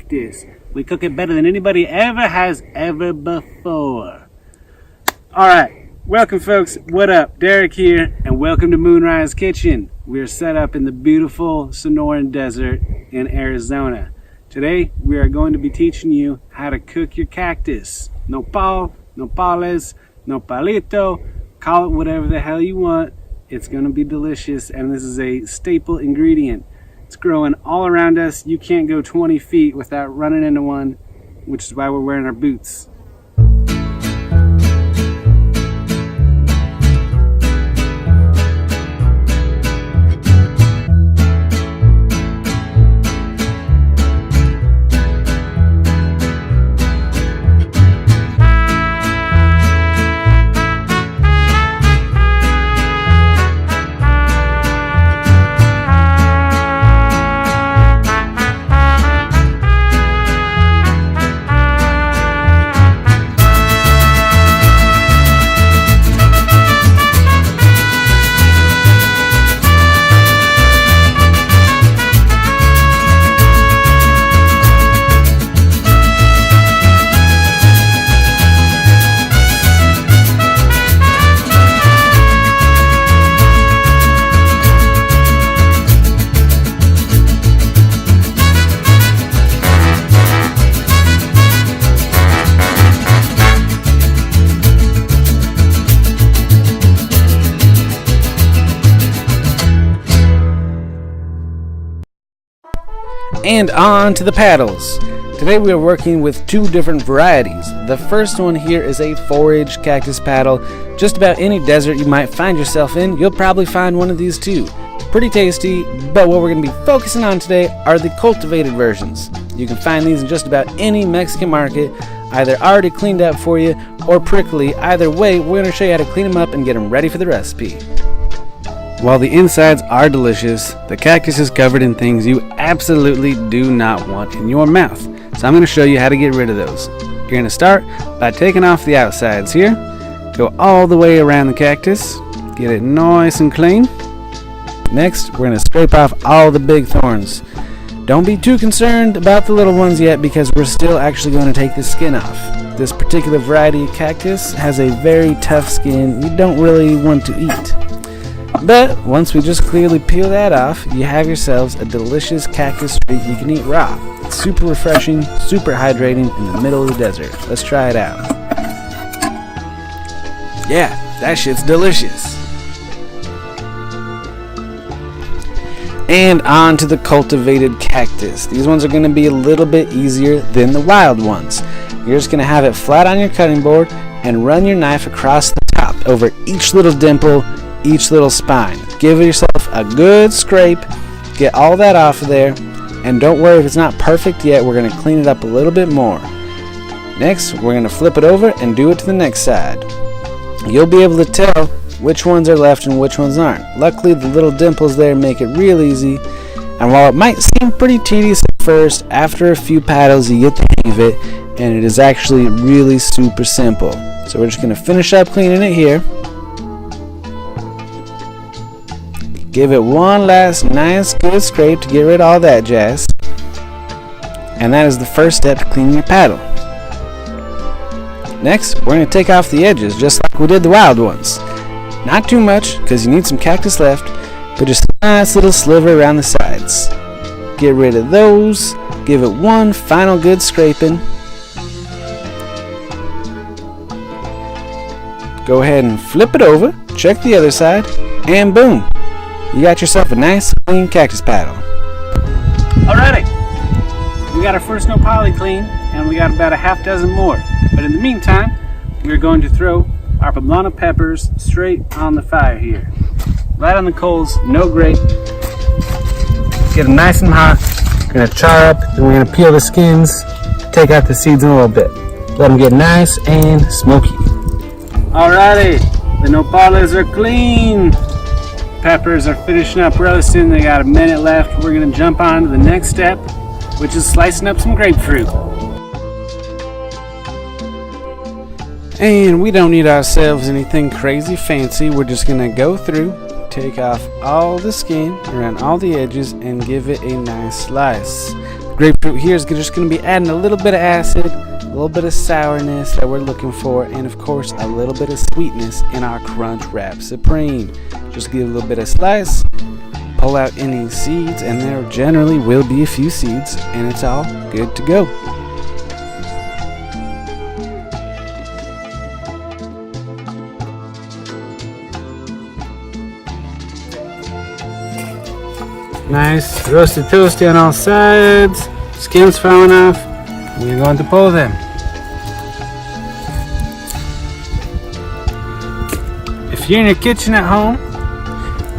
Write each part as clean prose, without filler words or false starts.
cactus. We cook it better than anybody ever before. Alright, welcome folks. What up? Derek here, and welcome to Moonrise Kitchen. We are set up in the beautiful Sonoran Desert in Arizona. Today, we are going to be teaching you how to cook your cactus. Nopal, nopales, nopalito, call it whatever the hell you want. It's going to be delicious, and this is a staple ingredient. It's growing all around us. You can't go 20 feet without running into one, which is why we're wearing our boots. And on to the paddles. Today we are working with two different varieties. The first one here is a foraged cactus paddle. Just about any desert you might find yourself in, you'll probably find one of these too. Pretty tasty, but what we're going to be focusing on today are the cultivated versions. You can find these in just about any Mexican market, either already cleaned up for you or prickly. Either way, we're going to show you how to clean them up and get them ready for the recipe. While the insides are delicious, the cactus is covered in things you absolutely do not want in your mouth. So I'm going to show you how to get rid of those. You're going to start by taking off the outsides here. Go all the way around the cactus. Get it nice and clean. Next, we're going to scrape off all the big thorns. Don't be too concerned about the little ones yet, because we're still actually going to take the skin off. This particular variety of cactus has a very tough skin you don't really want to eat. But once we just clearly peel that off, you have yourselves a delicious cactus treat you can eat raw. It's super refreshing, super hydrating in the middle of the desert. Let's try it out. Yeah, that shit's delicious. And on to the cultivated cactus. These ones are going to be a little bit easier than the wild ones. You're just going to have it flat on your cutting board and run your knife across the top over each little dimple, each little spine. Give yourself a good scrape, get all that off of there, and don't worry if it's not perfect yet. We're going to clean it up a little bit more. Next, we're going to flip it over and do it to the next side. You'll be able to tell which ones are left and which ones aren't. Luckily, the little dimples there make it real easy, and while it might seem pretty tedious at first, after a few paddles you get the hang of it, and it is actually really super simple. So we're just going to finish up cleaning it here. Give it one last nice good scrape to get rid of all that jazz. And that is the first step to cleaning your paddle. Next, we're going to take off the edges just like we did the wild ones. Not too much, because you need some cactus left, but just a nice little sliver around the sides. Get rid of those. Give it one final good scraping. Go ahead and flip it over, check the other side, and boom! You got yourself a nice clean cactus paddle. Alrighty, we got our first nopali clean, and we got about a half dozen more. But in the meantime, we're going to throw our poblano peppers straight on the fire here. Right on the coals, no grate. Get them nice and hot. We're going to char up, then we're going to peel the skins, take out the seeds in a little bit. Let them get nice and smoky. Alrighty, the nopales are clean. Peppers are finishing up roasting. They got a minute left. We're going to jump on to the next step, which is slicing up some grapefruit. And we don't need ourselves anything crazy fancy. We're just going to go through, take off all the skin around all the edges, and give it a nice slice. Grapefruit here is just going to be adding a little bit of acid, a little bit of sourness that we're looking for, and of course a little bit of sweetness in our Crunch Wrap Supreme. Just give a little bit of slice, pull out any seeds, and there generally will be a few seeds, and it's all good to go. Nice, roasted toasty on all sides, skins falling off. We're going to pull them. If you're in your kitchen at home,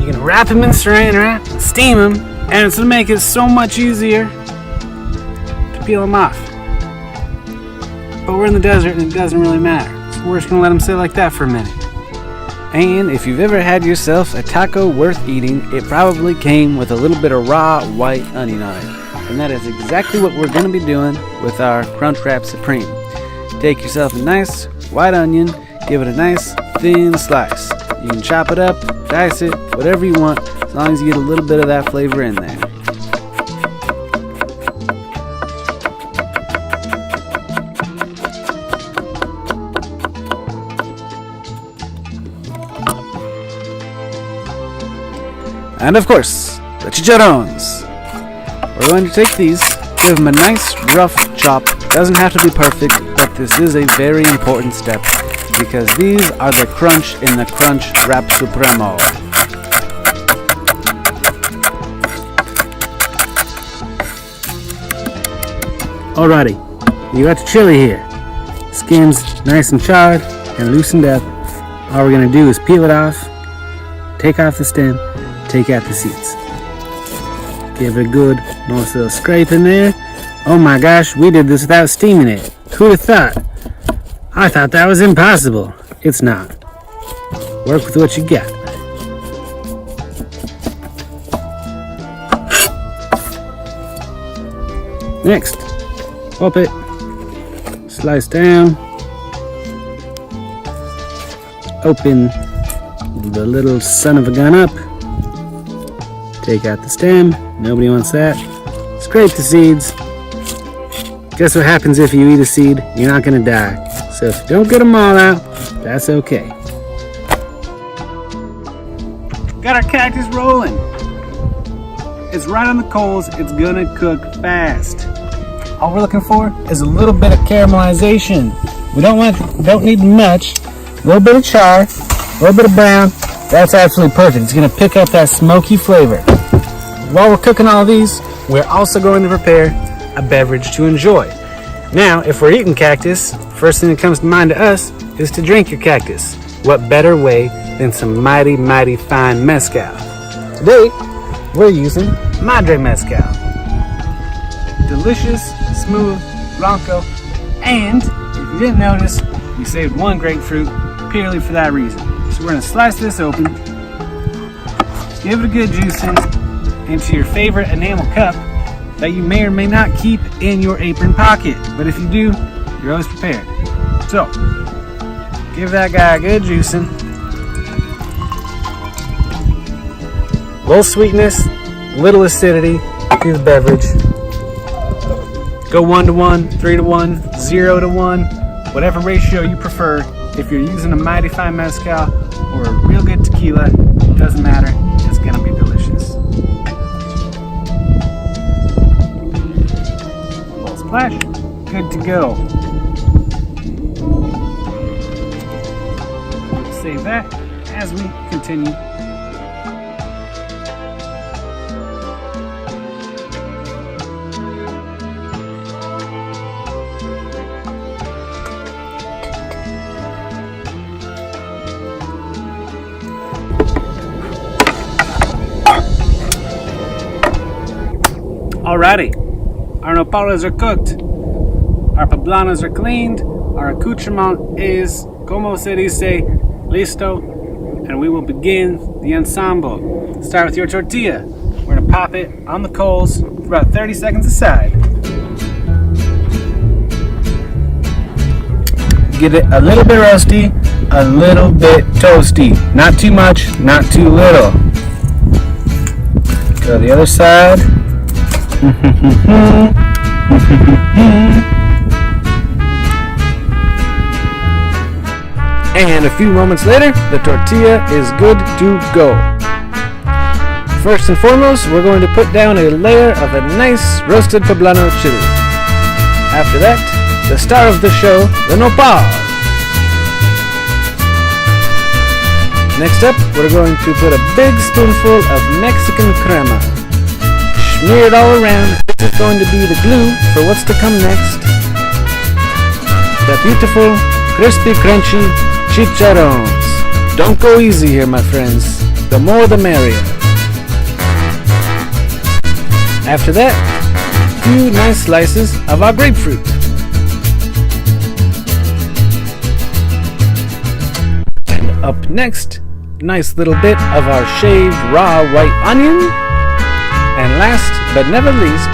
you can wrap them in saran wrap, steam them, and it's going to make it so much easier to peel them off. But we're in the desert and it doesn't really matter, so we're just going to let them sit like that for a minute. And if you've ever had yourself a taco worth eating, it probably came with a little bit of raw white onion on it. And that is exactly what we're going to be doing with our Crunch Wrap Supreme. Take yourself a nice white onion, give it a nice thin slice. You can chop it up, dice it, whatever you want, as long as you get a little bit of that flavor in there. And of course, the chicharrones. We're going to take these, give them a nice rough chop. Doesn't have to be perfect, but this is a very important step because these are the crunch in the Crunch Wrap Supremo. Alrighty, you got the chili here. Skin's nice and charred and loosened up. All we're going to do is peel it off, take off the stem, take out the seeds. Give it a good, nice little scrape in there. Oh my gosh, we did this without steaming it. Who'd have thought? I thought that was impossible. It's not. Work with what you got. Next, pop it, slice down, open the little son of a gun up. Take out the stem, nobody wants that. Scrape the seeds. Guess what happens if you eat a seed? You're not gonna die. So if you don't get them all out, that's okay. Got our cactus rolling. It's right on the coals, it's gonna cook fast. All we're looking for is a little bit of caramelization. We don't need much. A little bit of char, a little bit of brown. That's absolutely perfect. It's gonna pick up that smoky flavor. While we're cooking all of these, we're also going to prepare a beverage to enjoy. Now, if we're eating cactus, first thing that comes to mind to us is to drink your cactus. What better way than some mighty, mighty fine mezcal? Today, we're using Madre Mezcal. Delicious, smooth, blanco, and if you didn't notice, we saved one grapefruit purely for that reason. So we're going to slice this open, give it a good juicing into your favorite enamel cup that you may or may not keep in your apron pocket. But if you do, you're always prepared. So, give that guy a good juicing. Little sweetness, little acidity to the beverage. Go 1 to 1, 3 to 1, 0 to 1, whatever ratio you prefer. If you're using a mighty fine mezcal or a real good tequila, it doesn't matter, it's gonna be delicious. Little splash, good to go. Save that as we continue. Alrighty, our nopales are cooked, our poblanos are cleaned, our accoutrement is, como se dice, listo, and we will begin the ensemble. Start with your tortilla. We're gonna pop it on the coals for about 30 seconds aside. Get it a little bit roasty, a little bit toasty. Not too much, not too little. Go to the other side. And a few moments later, the tortilla is good to go. First and foremost, we're going to put down a layer of a nice roasted poblano chili. After that, the star of the show, the nopal. Next up, we're going to put a big spoonful of Mexican crema. Smear it all around. This is going to be the glue for what's to come next. The beautiful, crispy, crunchy chicharrones. Don't go easy here, my friends. The more the merrier. After that, a few nice slices of our grapefruit. And up next, nice little bit of our shaved raw white onion. And last but never least,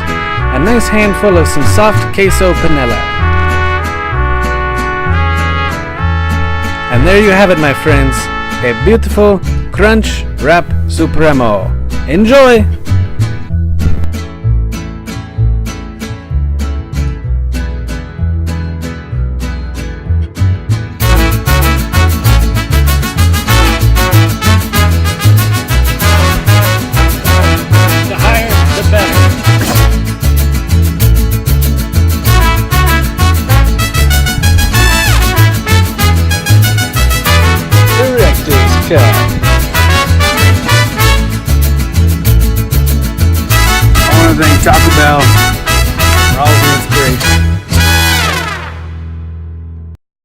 a nice handful of some soft queso panela. And there you have it, my friends, a beautiful crunch wrap supremo. Enjoy! The higher, the better. I want to thank Taco Bell